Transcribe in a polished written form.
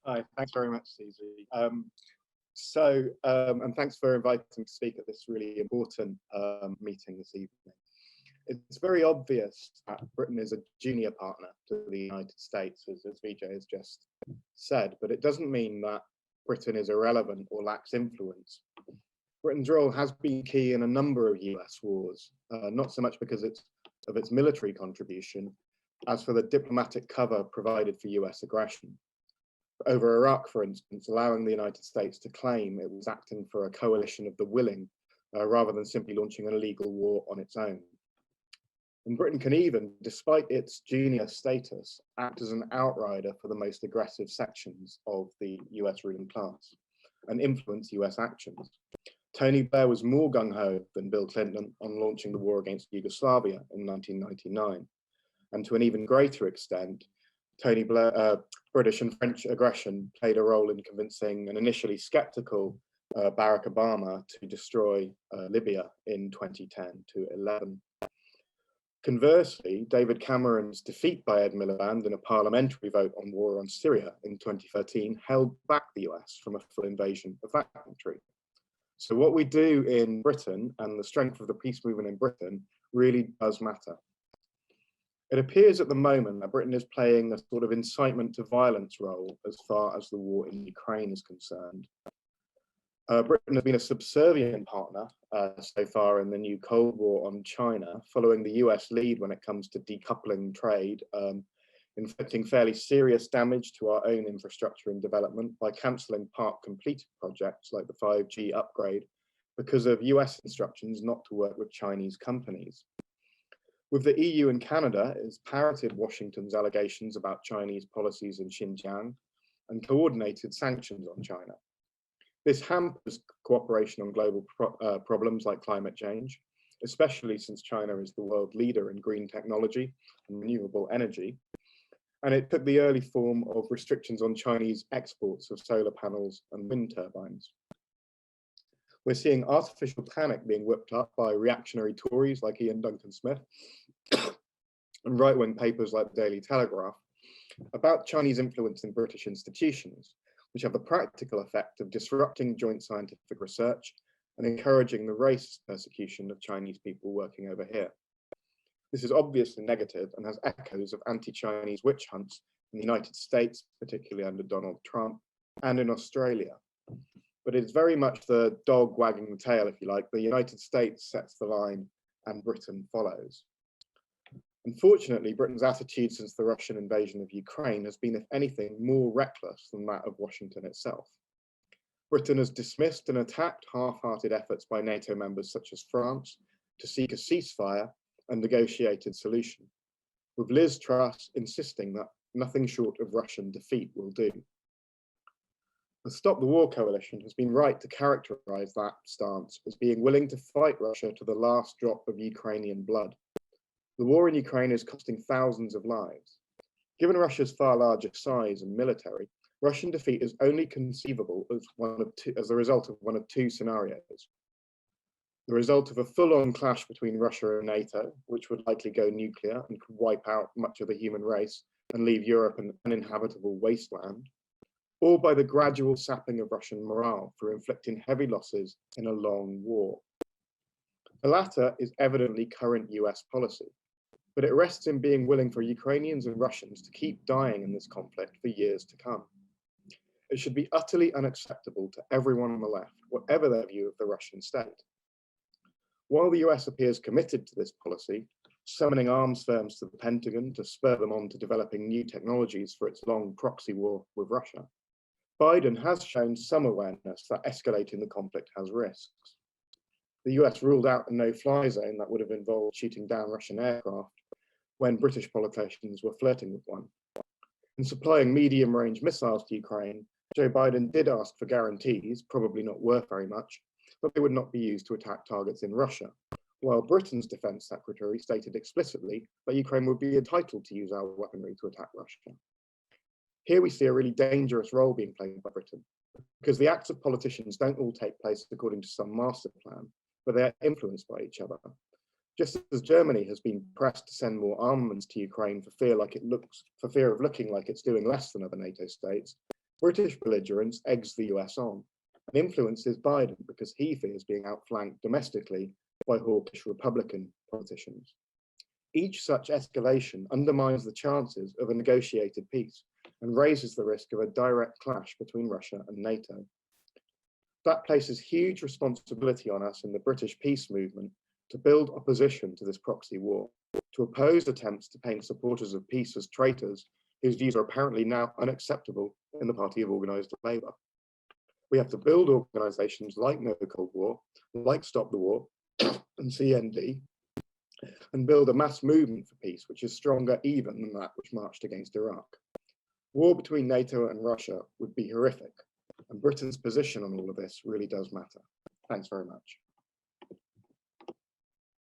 Hi, thanks very much, Susie. And thanks for inviting me to speak at this really important meeting this evening. It's very obvious that Britain is a junior partner to the United States, as Vijay has just said, but it doesn't mean that Britain is irrelevant or lacks influence. Britain's role has been key in a number of US wars, not so much because of its military contribution, as for the diplomatic cover provided for US aggression. Over Iraq, for instance, allowing the United States to claim it was acting for a coalition of the willing, rather than simply launching an illegal war on its own. And Britain can even, despite its junior status, act as an outrider for the most aggressive sections of the US ruling class and influence US actions. Tony Blair was more gung-ho than Bill Clinton on launching the war against Yugoslavia in 1999. And to an even greater extent, British and French aggression played a role in convincing an initially skeptical Barack Obama to destroy Libya in 2010 to 11. Conversely, David Cameron's defeat by Ed Miliband in a parliamentary vote on war on Syria in 2013 held back the US from a full invasion of that country. So what we do in Britain and the strength of the peace movement in Britain really does matter. It appears at the moment that Britain is playing a sort of incitement to violence role as far as the war in Ukraine is concerned. Britain has been a subservient partner so far in the new Cold War on China, following the US lead when it comes to decoupling trade, inflicting fairly serious damage to our own infrastructure and development by cancelling part completed projects like the 5G upgrade because of US instructions not to work with Chinese companies. With the EU and Canada, it has parroted Washington's allegations about Chinese policies in Xinjiang and coordinated sanctions on China. This hampers cooperation on global problems like climate change, especially since China is the world leader in green technology and renewable energy. And it took the early form of restrictions on Chinese exports of solar panels and wind turbines. We're seeing artificial panic being whipped up by reactionary Tories like Ian Duncan Smith and right-wing papers like the Daily Telegraph about Chinese influence in British institutions, which have the practical effect of disrupting joint scientific research and encouraging the racist persecution of Chinese people working over here. This is obviously negative and has echoes of anti-Chinese witch hunts in the United States, particularly under Donald Trump, and in Australia. But it's very much the dog wagging the tail, if you like. The United States sets the line and Britain follows. Unfortunately, Britain's attitude since the Russian invasion of Ukraine has been, if anything, more reckless than that of Washington itself. Britain has dismissed and attacked half-hearted efforts by NATO members such as France to seek a ceasefire and negotiated solution, with Liz Truss insisting that nothing short of Russian defeat will do. The Stop the War coalition has been right to characterize that stance as being willing to fight Russia to the last drop of Ukrainian blood. The war in Ukraine is costing thousands of lives. Given Russia's far larger size and military, Russian defeat is only conceivable as a result of one of two scenarios. The result of a full-on clash between Russia and NATO, which would likely go nuclear and could wipe out much of the human race and leave Europe an uninhabitable wasteland, or by the gradual sapping of Russian morale through inflicting heavy losses in a long war. The latter is evidently current US policy, but it rests in being willing for Ukrainians and Russians to keep dying in this conflict for years to come. It should be utterly unacceptable to everyone on the left, whatever their view of the Russian state. While the US appears committed to this policy, summoning arms firms to the Pentagon to spur them on to developing new technologies for its long proxy war with Russia, Biden has shown some awareness that escalating the conflict has risks. The US ruled out a no-fly zone that would have involved shooting down Russian aircraft when British politicians were flirting with one. In supplying medium-range missiles to Ukraine, Joe Biden did ask for guarantees, probably not worth very much, that they would not be used to attack targets in Russia, while Britain's defense secretary stated explicitly that Ukraine would be entitled to use our weaponry to attack Russia. Here we see a really dangerous role being played by Britain, because the acts of politicians don't all take place according to some master plan, but they are influenced by each other. Just as Germany has been pressed to send more armaments to Ukraine for fear of looking like it's doing less than other NATO states, British belligerence eggs the US on and influences Biden because he fears being outflanked domestically by hawkish Republican politicians. Each such escalation undermines the chances of a negotiated peace and raises the risk of a direct clash between Russia and NATO. That places huge responsibility on us in the British peace movement to build opposition to this proxy war, to oppose attempts to paint supporters of peace as traitors whose views are apparently now unacceptable in the party of organised labour. We have to build organisations like No Cold War, like Stop the War and CND, and build a mass movement for peace which is stronger even than that which marched against Iraq. War between NATO and Russia would be horrific, and Britain's position on all of this really does matter. Thanks very much.